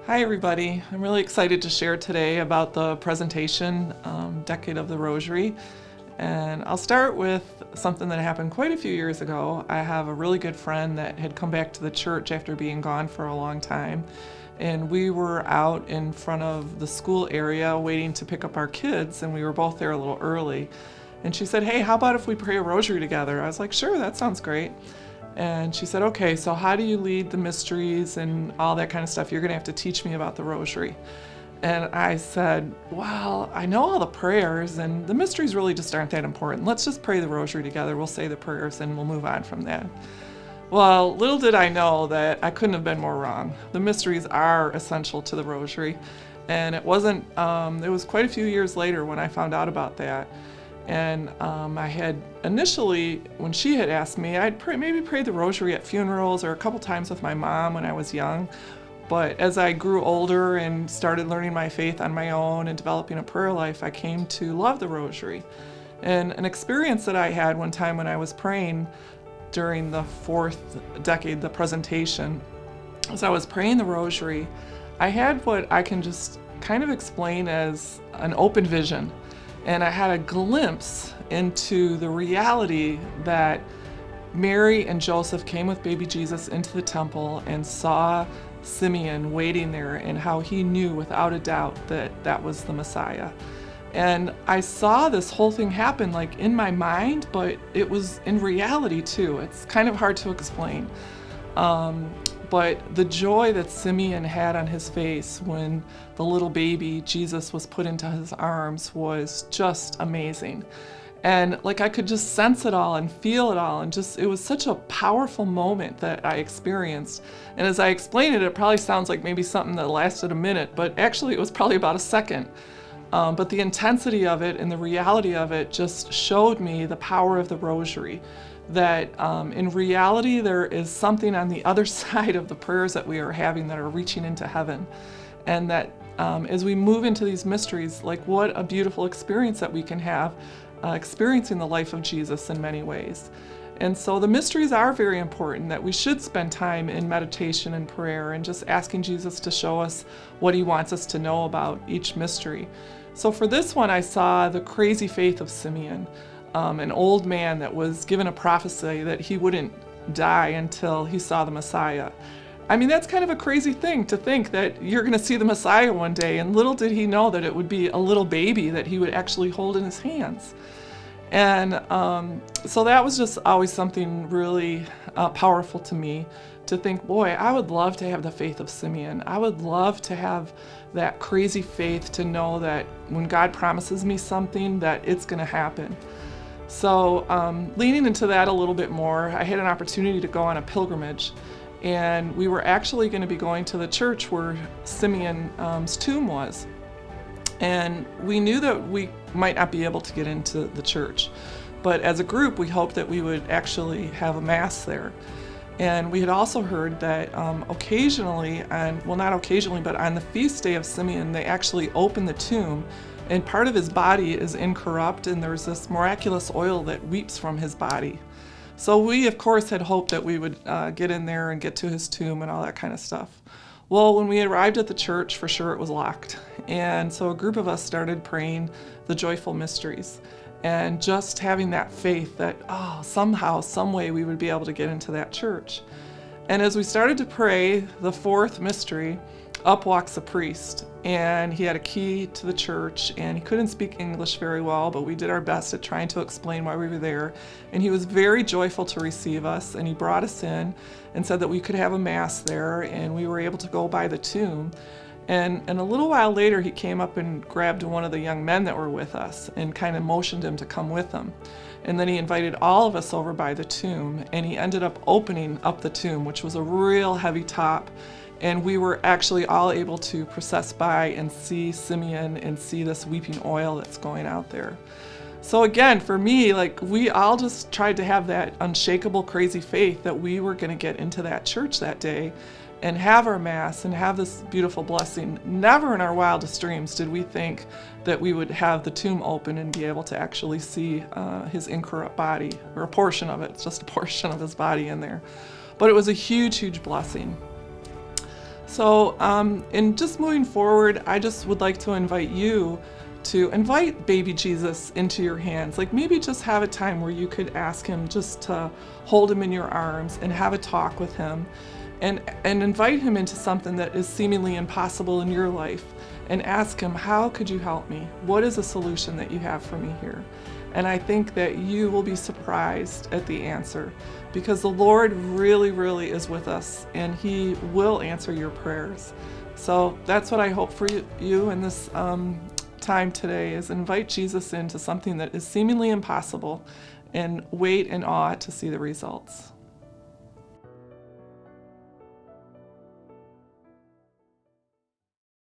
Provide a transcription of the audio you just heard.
Hi everybody, I'm really excited to share today about the presentation, Decade of the Rosary. And I'll start with something that happened quite a few years ago. I have a really good friend that had come back to the church after being gone for a long time. And we were out in front of the school area waiting to pick up our kids, and we were both there a little early. And she said, "Hey, how about if we pray a rosary together?" I was like, "Sure, that sounds great." And she said, "Okay, so how do you lead the mysteries and all that kind of stuff? You're going to have to teach me about the rosary." And I said, "Well, I know all the prayers, and the mysteries really just aren't that important. Let's just pray the rosary together. We'll say the prayers and we'll move on from that." Well, little did I know that I couldn't have been more wrong. The mysteries are essential to the rosary. And it was quite a few years later when I found out about that. And I had initially, when she had asked me, I'd maybe prayed the rosary at funerals or a couple times with my mom when I was young. But as I grew older and started learning my faith on my own and developing a prayer life, I came to love the rosary. And an experience that I had one time when I was praying during the fourth decade, the presentation, as I was praying the rosary, I had what I can just kind of explain as an open vision. And I had a glimpse into the reality that Mary and Joseph came with baby Jesus into the temple and saw Simeon waiting there, and how he knew without a doubt that that was the Messiah. And I saw this whole thing happen like in my mind, but it was in reality too. It's kind of hard to explain. But the joy that Simeon had on his face when the little baby Jesus was put into his arms was just amazing. And like I could just sense it all and feel it all, and just it was such a powerful moment that I experienced. And as I explain it, it probably sounds like maybe something that lasted a minute, but actually it was probably about a second. But the intensity of it and the reality of it just showed me the power of the rosary. That in reality there is something on the other side of the prayers that we are having that are reaching into heaven. And that as we move into these mysteries, like what a beautiful experience that we can have, experiencing the life of Jesus in many ways. And so the mysteries are very important, that we should spend time in meditation and prayer and just asking Jesus to show us what he wants us to know about each mystery. So for this one, I saw the crazy faith of Simeon. An old man that was given a prophecy that he wouldn't die until he saw the Messiah. I mean, that's kind of a crazy thing to think that you're going to see the Messiah one day, and little did he know that it would be a little baby that he would actually hold in his hands. And so that was just always something really powerful to me, to think, boy, I would love to have the faith of Simeon. I would love to have that crazy faith to know that when God promises me something, that it's going to happen. So leaning into that a little bit more, I had an opportunity to go on a pilgrimage, and we were actually going to be going to the church where Simeon's tomb was. And we knew that we might not be able to get into the church, but as a group we hoped that we would actually have a mass there. And we had also heard that occasionally, not occasionally, but on the feast day of Simeon, they actually open the tomb, and part of his body is incorrupt, and there's this miraculous oil that weeps from his body. So we, of course, had hoped that we would get in there and get to his tomb and all that kind of stuff. Well, when we arrived at the church, for sure it was locked. And so a group of us started praying the joyful mysteries, and just having that faith that, somehow, some way we would be able to get into that church. And as we started to pray the fourth mystery, up walks a priest, and he had a key to the church, and he couldn't speak English very well, but we did our best at trying to explain why we were there. And he was very joyful to receive us, and he brought us in and said that we could have a mass there, and we were able to go by the tomb. And a little while later, he came up and grabbed one of the young men that were with us and kind of motioned him to come with him. And then he invited all of us over by the tomb, and he ended up opening up the tomb, which was a real heavy top. And we were actually all able to process by and see Simeon and see this weeping oil that's going out there. So again, for me, like, we all just tried to have that unshakable, crazy faith that we were going to get into that church that day and have our mass and have this beautiful blessing. Never in our wildest dreams did we think that we would have the tomb open and be able to actually see his incorrupt body, or a portion of it. It's just a portion of his body in there. But it was a huge, huge blessing. So, in just moving forward, I just would like to invite you to invite baby Jesus into your hands. Like maybe just have a time where you could ask him just to hold him in your arms and have a talk with him and invite him into something that is seemingly impossible in your life and ask him, how could you help me? What is a solution that you have for me here? And I think that you will be surprised at the answer because the Lord really, really is with us and he will answer your prayers. So that's what I hope for you in this time today, is invite Jesus into something that is seemingly impossible and wait in awe to see the results.